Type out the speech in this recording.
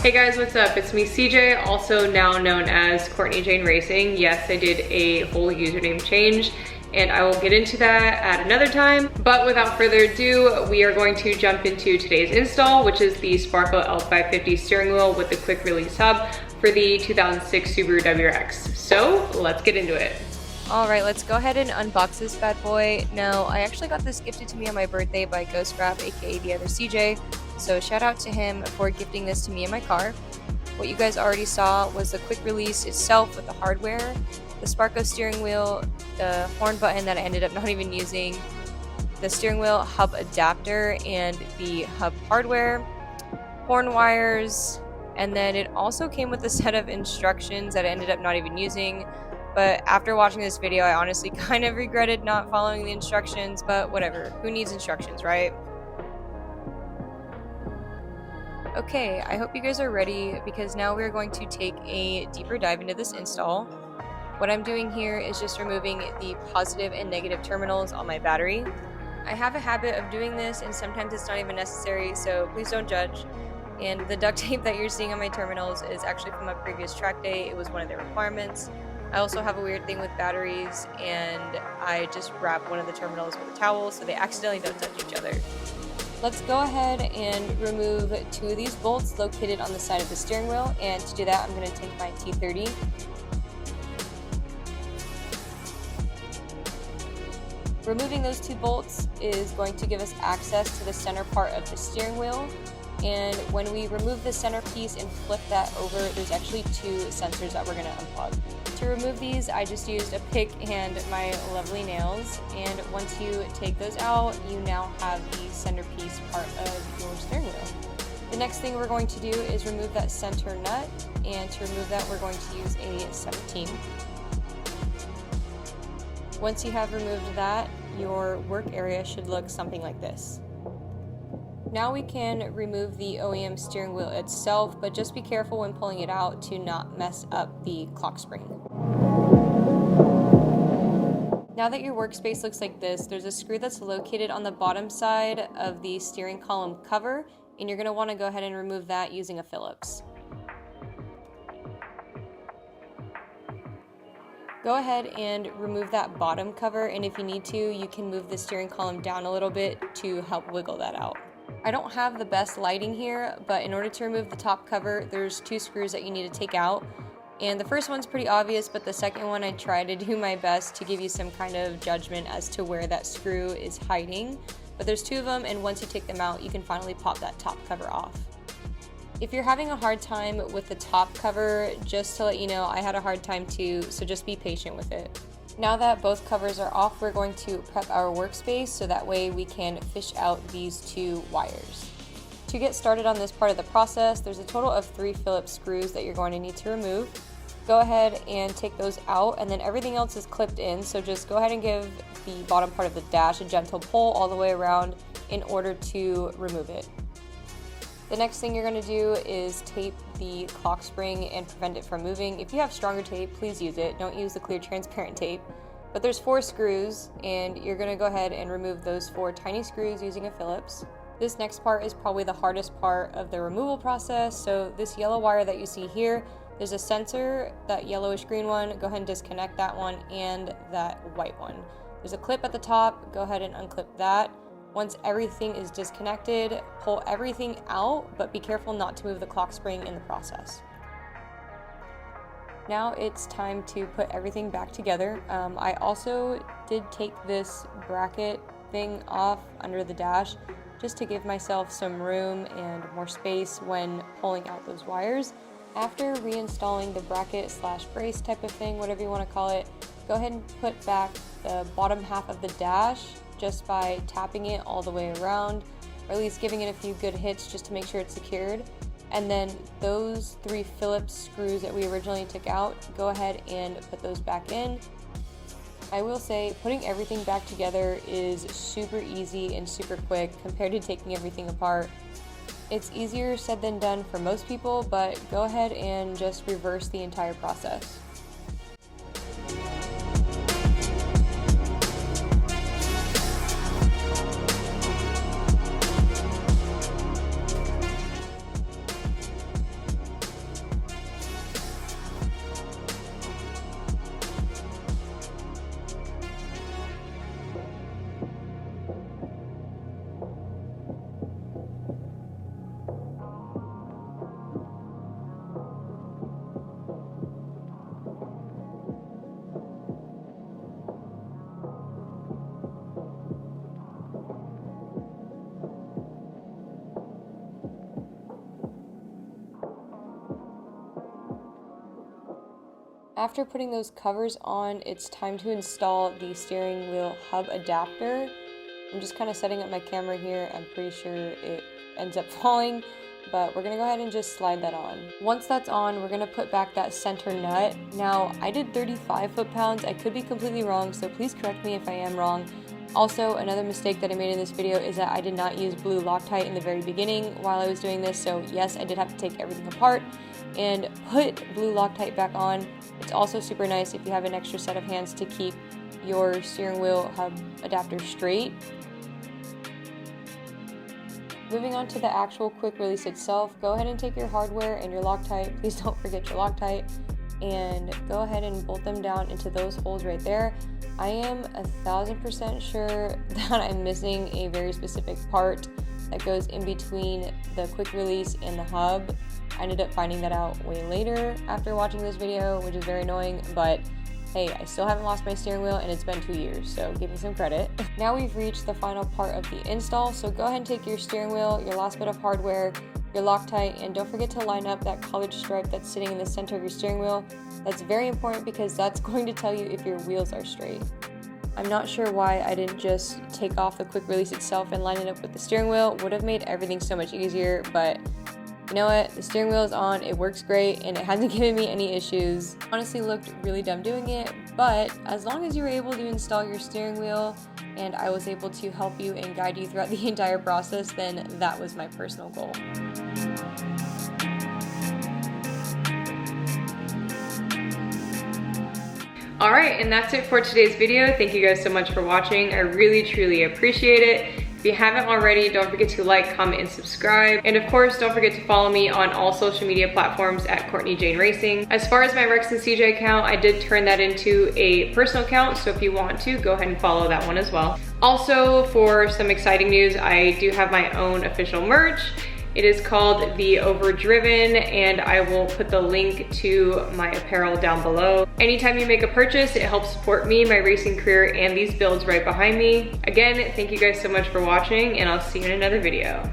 Hey guys, what's up? It's me, CJ, also now known as Courtney Jane Racing. Yes, I did a whole username change, and I will get into that at another time. But without further ado, we are going to jump into today's install, which is the Sparco L550 steering wheel with the quick release hub for the 2006 Subaru WRX. So let's get into it. All right, let's go ahead and unbox this bad boy. Now, I actually got this gifted to me on my birthday by Ghost Grab, aka the other CJ. So shout out to him for gifting this to me in my car. What you guys already saw was the quick release itself with the hardware, the Sparco steering wheel, the horn button that I ended up not even using, the steering wheel hub adapter and the hub hardware, horn wires, and then it also came with a set of instructions that I ended up not even using. But after watching this video, I honestly kind of regretted not following the instructions, but whatever. Who needs instructions, right? Okay, I hope you guys are ready because now we're going to take a deeper dive into this install. What I'm doing here is just removing the positive and negative terminals on my battery. I have a habit of doing this and sometimes it's not even necessary, so please don't judge. And the duct tape that you're seeing on my terminals is actually from a previous track day. It was one of their requirements. I also have a weird thing with batteries and I just wrap one of the terminals with a towel so they accidentally don't touch each other. Let's go ahead and remove two of these bolts located on the side of the steering wheel, and to do that I'm going to take my T30. Removing those two bolts is going to give us access to the center part of the steering wheel, and when we remove the center piece and flip that over, there's actually two sensors that we're going to unplug. To remove these, I just used a pick and my lovely nails, and once you take those out, you now have the centerpiece part of your steering wheel. The next thing we're going to do is remove that center nut, and to remove that we're going to use a 17. Once you have removed that, your work area should look something like this. Now we can remove the OEM steering wheel itself, but just be careful when pulling it out to not mess up the clock spring. Now that your workspace looks like this, there's a screw that's located on the bottom side of the steering column cover, and you're going to want to go ahead and remove that using a Phillips. Go ahead and remove that bottom cover, and if you need to, you can move the steering column down a little bit to help wiggle that out. I don't have the best lighting here, but in order to remove the top cover, there's two screws that you need to take out. And the first one's pretty obvious, but the second one I try to do my best to give you some kind of judgment as to where that screw is hiding. But there's two of them, and once you take them out, you can finally pop that top cover off. If you're having a hard time with the top cover, just to let you know, I had a hard time too, so just be patient with it. Now that both covers are off, we're going to prep our workspace so that way we can fish out these two wires. To get started on this part of the process, there's a total of 3 Phillips screws that you're going to need to remove. Go ahead and take those out, and then everything else is clipped in, so just go ahead and give the bottom part of the dash a gentle pull all the way around in order to remove it. The next thing you're going to do is tape the clock spring and prevent it from moving. If you have stronger tape, please use it. Don't use the clear transparent tape. But there's 4 screws, and you're going to go ahead and remove those 4 tiny screws using a Phillips. This next part is probably the hardest part of the removal process. So this yellow wire that you see here, there's a sensor, that yellowish green one. Go ahead and disconnect that one and that white one. There's a clip at the top. Go ahead and unclip that. Once everything is disconnected, pull everything out, but be careful not to move the clock spring in the process. Now it's time to put everything back together. I also did take this bracket thing off under the dash just to give myself some room and more space when pulling out those wires. After reinstalling the bracket slash brace type of thing, whatever you want to call it, go ahead and put back the bottom half of the dash just by tapping it all the way around, or at least giving it a few good hits just to make sure it's secured. And then those 3 Phillips screws that we originally took out, go ahead and put those back in. I will say putting everything back together is super easy and super quick compared to taking everything apart. It's easier said than done for most people, but go ahead and just reverse the entire process. After putting those covers on, it's time to install the steering wheel hub adapter. I'm just kind of setting up my camera here. I'm pretty sure it ends up falling, but we're gonna go ahead and just slide that on. Once that's on, we're gonna put back that center nut. Now, I did 35 foot-pounds. I could be completely wrong, so please correct me if I am wrong. Also, another mistake that I made in this video is that I did not use blue Loctite in the very beginning while I was doing this, so yes, I did have to take everything apart and put blue Loctite back on. It's also super nice if you have an extra set of hands to keep your steering wheel hub adapter straight. Moving on to the actual quick release itself, go ahead and take your hardware and your Loctite, please don't forget your Loctite, and go ahead and bolt them down into those holes right there. I am 1000% sure that I'm missing a very specific part that goes in between the quick release and the hub. I ended up finding that out way later after watching this video, which is very annoying, but hey, I still haven't lost my steering wheel and it's been 2 years, so give me some credit. Now we've reached the final part of the install, so go ahead and take your steering wheel, your last bit of hardware, your Loctite, and don't forget to line up that colored stripe that's sitting in the center of your steering wheel. That's very important because that's going to tell you if your wheels are straight. I'm not sure why I didn't just take off the quick release itself and line it up with the steering wheel. Would have made everything so much easier, but you know what? The steering wheel is on, it works great, and it hasn't given me any issues. Honestly looked really dumb doing it, but as long as you were able to install your steering wheel and I was able to help you and guide you throughout the entire process, then that was my personal goal. All right, and that's it for today's video. Thank you guys so much for watching. I really, truly appreciate it. If you haven't already, don't forget to like, comment, and subscribe. And of course, don't forget to follow me on all social media platforms at Courtney Jane Racing. As far as my Rex and CJ account, I did turn that into a personal account, so if you want to, go ahead and follow that one as well. Also, for some exciting news, I do have my own official merch. It is called The Overdriven, and I will put the link to my apparel down below. Anytime you make a purchase, it helps support me, my racing career, and these builds right behind me. Again, thank you guys so much for watching, and I'll see you in another video.